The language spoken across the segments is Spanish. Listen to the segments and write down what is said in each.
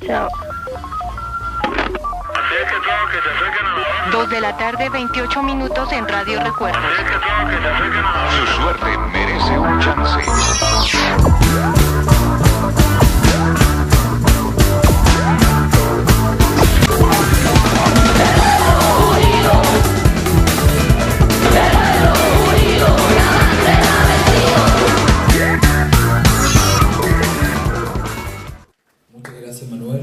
Chao. 2 de la tarde, 28 minutos en Radio Recuerdos. Su suerte merece un chance. Muchas gracias, Manuel.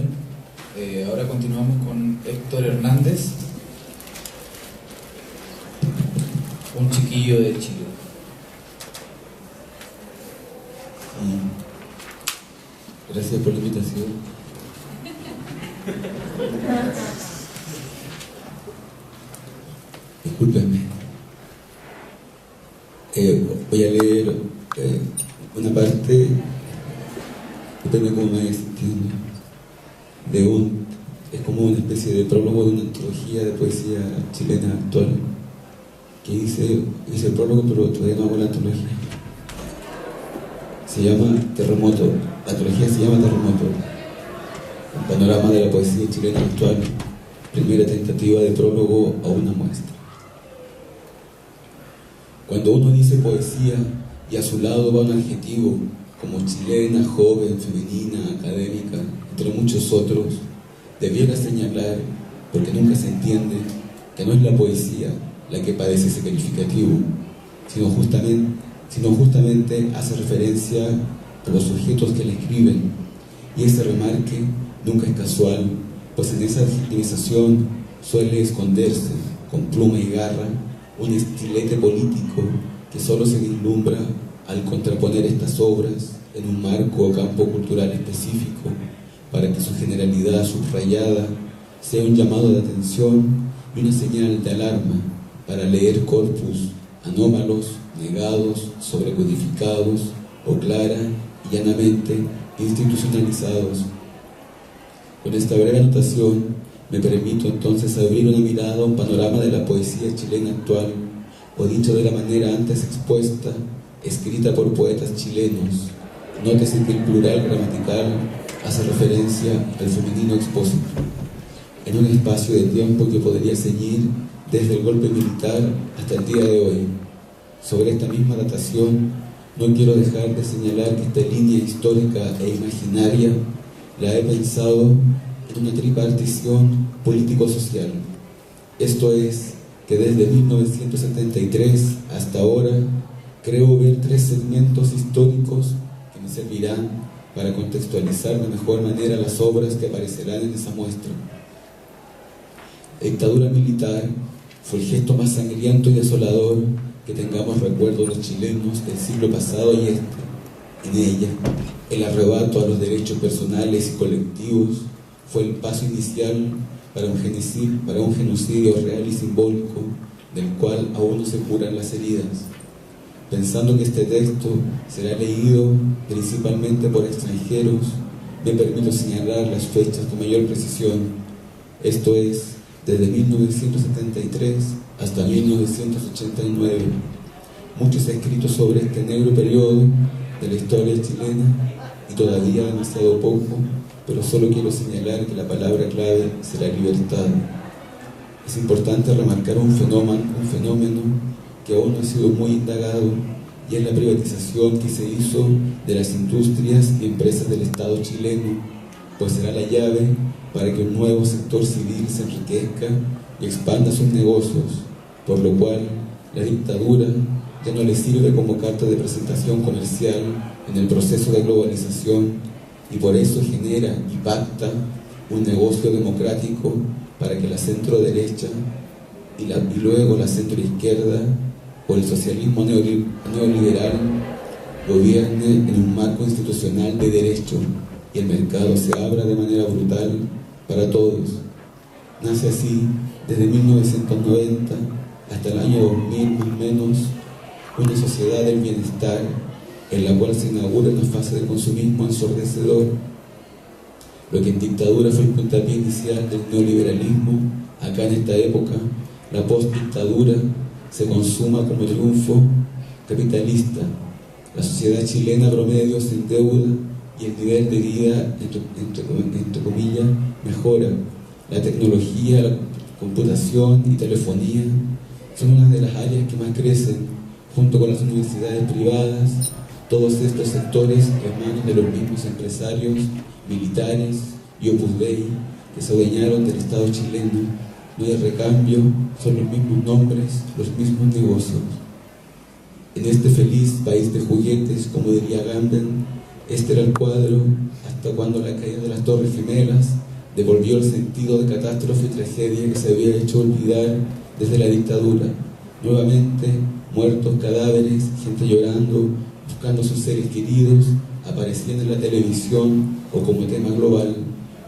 Ahora continuamos con Héctor Hernández, un chiquillo de Chile. Gracias por la invitación. Discúlpenme. Voy a leer una parte, depende de cómo me vaya sintiendo, es como una especie de prólogo de una antología de poesía chilena actual, que hice el prólogo, pero todavía no hago la antología. Se llama Terremoto, la antología se llama Terremoto, un panorama de la poesía chilena actual, primera tentativa de prólogo a una muestra. Cuando uno dice poesía y a su lado va un adjetivo como chilena, joven, femenina, académica, entre muchos otros, debiera señalar, porque nunca se entiende, que no es la poesía la que padece ese calificativo, sino justamente hace referencia a los sujetos que la escriben, y ese remarque nunca es casual, pues en esa adjetivización suele esconderse, con pluma y garra, un estilete político que solo se vislumbra al contraponer estas obras en un marco o campo cultural específico, para que su generalidad subrayada sea un llamado de atención y una señal de alarma para leer corpus anómalos, negados, sobrecodificados o clara y llanamente institucionalizados. Con esta breve anotación me permito entonces abrir una mirada a un panorama de la poesía chilena actual, o dicho de la manera antes expuesta, escrita por poetas chilenos. Nótese que el plural gramatical hace referencia al femenino expósito, en un espacio de tiempo que podría ceñir desde el golpe militar hasta el día de hoy. Sobre esta misma datación, no quiero dejar de señalar que esta línea histórica e imaginaria la he pensado en una tripartición político-social. Esto es, que desde 1973 hasta ahora creo ver 3 segmentos históricos que me servirán para contextualizar de mejor manera las obras que aparecerán en esa muestra. La dictadura militar fue el gesto más sangriento y desolador que tengamos recuerdo los chilenos del siglo pasado y este. En ella, el arrebato a los derechos personales y colectivos fue el paso inicial para un genocidio real y simbólico, del cual aún no se curan las heridas. Pensando que este texto será leído principalmente por extranjeros, me permito señalar las fechas con mayor precisión. Esto es, desde 1973 hasta 1989. Mucho se ha escrito sobre este negro periodo de la historia chilena y todavía demasiado poco, pero solo quiero señalar que la palabra clave será libertad. Es importante remarcar un fenómeno que aún no ha sido muy indagado, y es la privatización que se hizo de las industrias y empresas del Estado chileno, pues será la llave para que un nuevo sector civil se enriquezca y expanda sus negocios, por lo cual la dictadura ya no le sirve como carta de presentación comercial en el proceso de globalización, y por eso genera y pacta un negocio democrático para que la centro derecha y luego la centro izquierda o el socialismo neoliberal gobierne en un marco institucional de derecho y el mercado se abra de manera brutal para todos. Nace así, desde 1990 hasta el año 2000 más o menos, una sociedad del bienestar en la cual se inaugura una fase de consumismo ensordecedor. Lo que en dictadura fue el puntapié inicial del neoliberalismo, acá en esta época, la postdictadura, se consuma como triunfo capitalista. La sociedad chilena promedio se endeuda y el nivel de vida, entre comillas, mejora. La tecnología, la computación y telefonía son una de las áreas que más crecen, junto con las universidades privadas. Todos estos sectores emanan de los mismos empresarios, militares y Opus Dei que se adueñaron del Estado chileno. No hay recambio, son los mismos nombres, los mismos negocios. En este feliz país de juguetes, como diría Gamben, este era el cuadro hasta cuando la caída de las Torres Gemelas devolvió el sentido de catástrofe y tragedia que se había hecho olvidar desde la dictadura. Nuevamente, muertos, cadáveres, gente llorando, buscando a sus seres queridos, aparecían en la televisión o como tema global.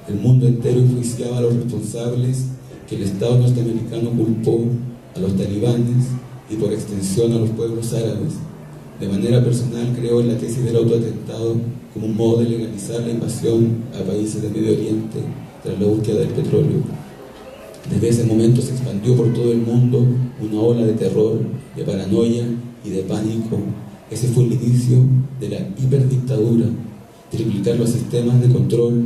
El mundo entero enjuiciaba a los responsables que el Estado norteamericano culpó, a los talibanes y por extensión a los pueblos árabes. De manera personal creo en la tesis del autoatentado como un modo de legalizar la invasión a países de Medio Oriente tras la búsqueda del petróleo. Desde ese momento se expandió por todo el mundo una ola de terror, de paranoia y de pánico. Ese fue el inicio de la hiperdictadura, triplicar los sistemas de control,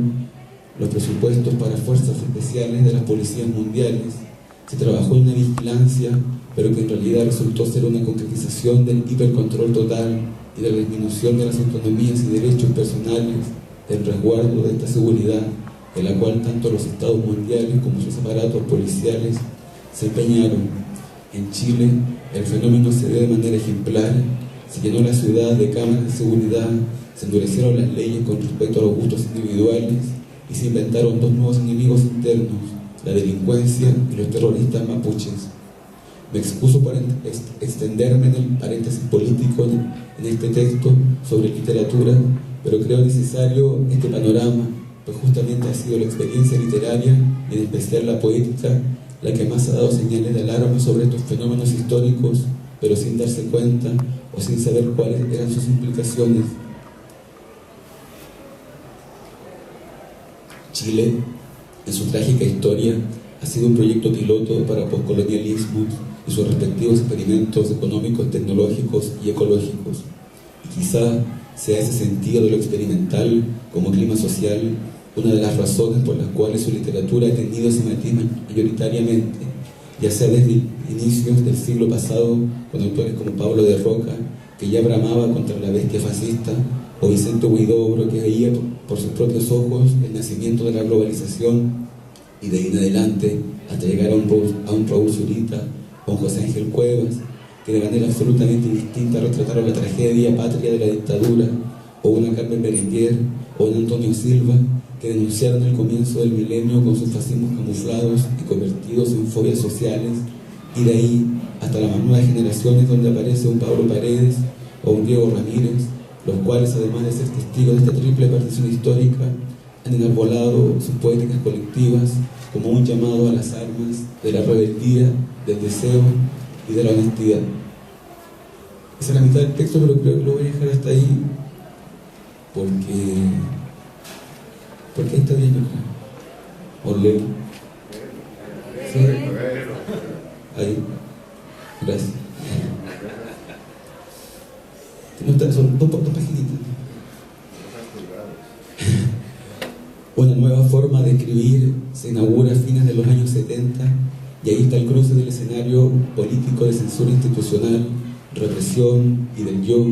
los presupuestos para fuerzas especiales de las policías mundiales. Se trabajó en una vigilancia, pero que en realidad resultó ser una concretización del hipercontrol total y de la disminución de las autonomías y derechos personales, del resguardo de esta seguridad, en la cual tanto los estados mundiales como sus aparatos policiales se empeñaron. En Chile, el fenómeno se ve de manera ejemplar. Se llenó la ciudad de cámaras de seguridad, se endurecieron las leyes con respecto a los gustos individuales y se inventaron dos nuevos enemigos internos, la delincuencia y los terroristas mapuches. Me excuso por extenderme en el paréntesis político en este texto sobre literatura, pero creo necesario este panorama, pues justamente ha sido la experiencia literaria, y en especial la poética, la que más ha dado señales de alarma sobre estos fenómenos históricos, pero sin darse cuenta o sin saber cuáles eran sus implicaciones. Chile, en su trágica historia, ha sido un proyecto piloto para poscolonialismos y sus respectivos experimentos económicos, tecnológicos y ecológicos. Y quizá sea ese sentido de lo experimental como clima social una de las razones por las cuales su literatura ha tenido ese matiz mayoritariamente, ya sea desde inicios del siglo pasado, con autores como Pablo de Roca, que ya bramaba contra la bestia fascista, o Vicente Huidobro, que veía por sus propios ojos el nacimiento de la globalización, y de ahí en adelante hasta llegar a un Raúl Zurita o un José Ángel Cuevas, que de manera absolutamente distinta retrataron la tragedia patria de la dictadura, o una Carmen Berenguer o un Antonio Silva, que denunciaron el comienzo del milenio con sus fascismos camuflados y convertidos en fobias sociales, y de ahí hasta las más nuevas generaciones, donde aparece un Pablo Paredes o un Diego Ramírez, los cuales, además de ser testigos de esta triple partición histórica, han enarbolado sus poéticas colectivas como un llamado a las armas de la rebeldía, del deseo y de la honestidad. Esa es la mitad del texto, pero creo que lo voy a dejar hasta ahí porque ahí está bien, ¿no? O leo. ¿Sí? Ahí. Gracias. No está, son dos paginitas. Una nueva forma de escribir se inaugura a fines de los años 70, y ahí está el cruce del escenario político de censura institucional, represión y del yo,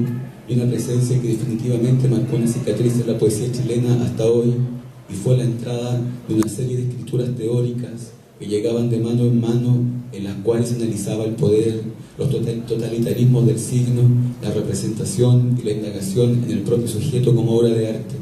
y una presencia que definitivamente marcó una cicatriz en la poesía chilena hasta hoy, y fue la entrada de una serie de escrituras teóricas que llegaban de mano en mano, en las cuales se analizaba el poder, los totalitarismos del signo, la representación y la indagación en el propio sujeto como obra de arte.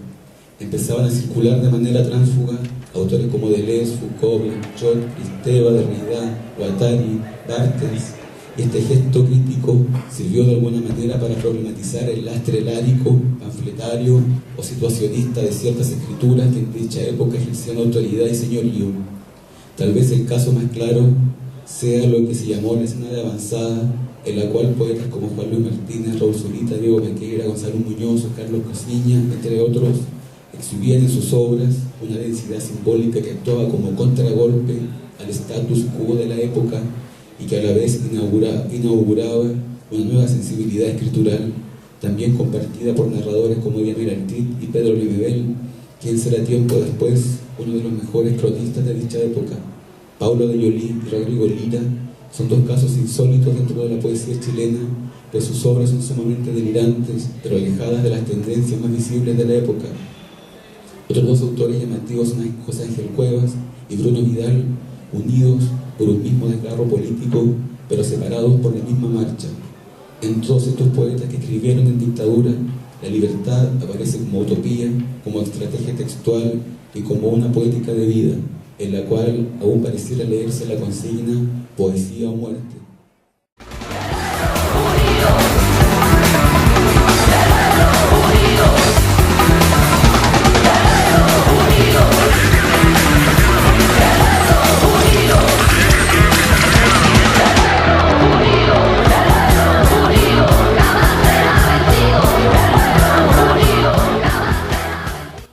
Empezaban a circular de manera tránsfuga autores como Deleuze, Foucault, Blanchot, Kristeva, Derrida, Guattari, Barthes. Este gesto crítico sirvió de alguna manera para problematizar el lastre lárico, panfletario o situacionista de ciertas escrituras que en dicha época ejercían autoridad y señorío. Tal vez el caso más claro sea lo que se llamó la escena de avanzada, en la cual poetas como Juan Luis Martínez, Raúl Zurita, Diego Bequeira, Gonzalo Muñoz, Carlos Cosiña, entre otros, exhibían en sus obras una densidad simbólica que actuaba como contragolpe al status quo de la época y que a la vez inauguraba una nueva sensibilidad escritural. también compartida por narradores como Diana Miraltit y Pedro Lemebel, quien será tiempo después uno de los mejores cronistas de dicha época. Paulo de Yolí y Rodrigo Lira son dos casos insólitos dentro de la poesía chilena, pues sus obras son sumamente delirantes, pero alejadas de las tendencias más visibles de la época. Otros dos autores llamativos son José Ángel Cuevas y Bruno Vidal, unidos por un mismo desgarro político, pero separados por la misma marcha. En todos estos poetas que escribieron en dictadura, la libertad aparece como utopía, como estrategia textual y como una poética de vida, en la cual aún pareciera leerse la consigna poesía o muerte.